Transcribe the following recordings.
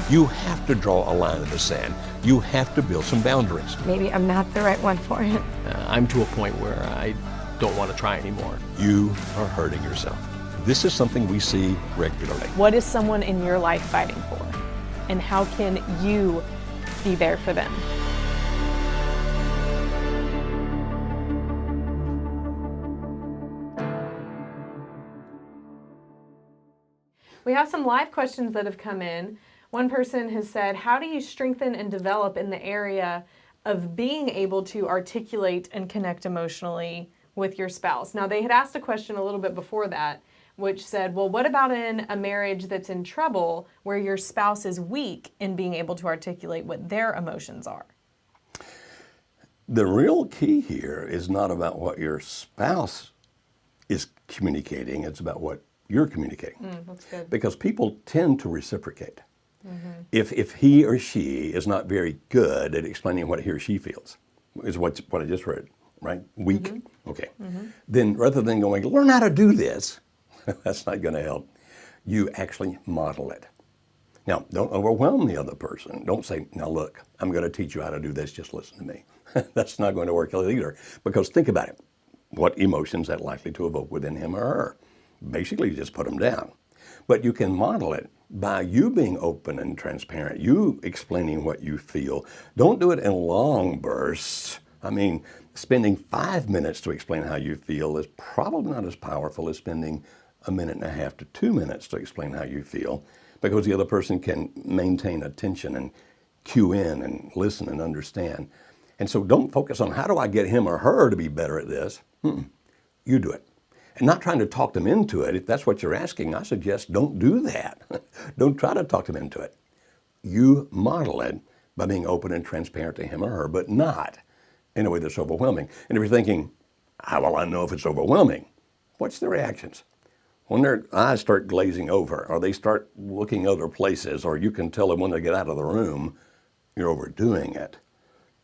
You have to draw a line in the sand. You have to build some boundaries. Maybe I'm not the right one for it. I'm to a point where I don't want to try anymore. You are hurting yourself. This is something we see regularly. What is someone in your life fighting for? And how can you be there for them? We have some live questions that have come in. One person has said, how do you strengthen and develop in the area of being able to articulate and connect emotionally with your spouse? Now, they had asked a question a little bit before that, which said, well, what about in a marriage that's in trouble where your spouse is weak in being able to articulate what their emotions are? The real key here is not about what your spouse is communicating, it's about what you're communicating. That's good. Because people tend to reciprocate. If he or she is not very good at explaining what he or she feels, is what I just read, right? Weak. Okay. Then rather than going, learn how to do this, that's not going to help. You actually model it. Now, don't overwhelm the other person. Don't say, now look, I'm going to teach you how to do this, just listen to me. That's not going to work either. Because think about it. What emotions that likely to evoke within him or her? Basically, you just put them down. But you can model it by you being open and transparent, you explaining what you feel. Don't do it in long bursts. I mean, spending 5 minutes to explain how you feel is probably not as powerful as spending 1.5 to 2 minutes to explain how you feel, because the other person can maintain attention and cue in and listen and understand. And so don't focus on how do I get him or her to be better at this. You do it. And not trying to talk them into it. If that's what you're asking, I suggest don't do that. Don't try to talk them into it. You model it by being open and transparent to him or her, but not in a way that's overwhelming. And if you're thinking, how will I know if it's overwhelming? Watch their reactions. When their eyes start glazing over, or they start looking other places, or you can tell them when they get out of the room, you're overdoing it.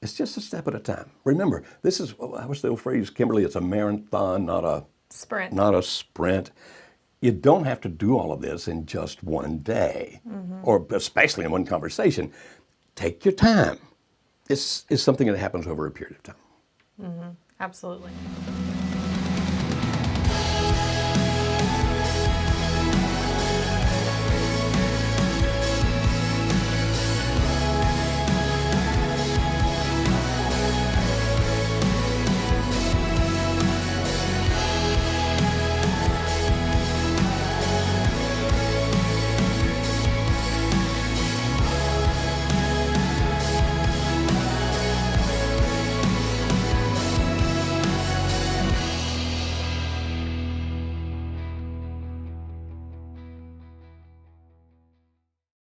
It's just a step at a time. Remember, this is, what's the old phrase, Kimberly, it's a marathon, not a Sprint. Not a sprint. You don't have to do all of this in just one day, or especially in one conversation. Take your time. It's something that happens over a period of time. Absolutely.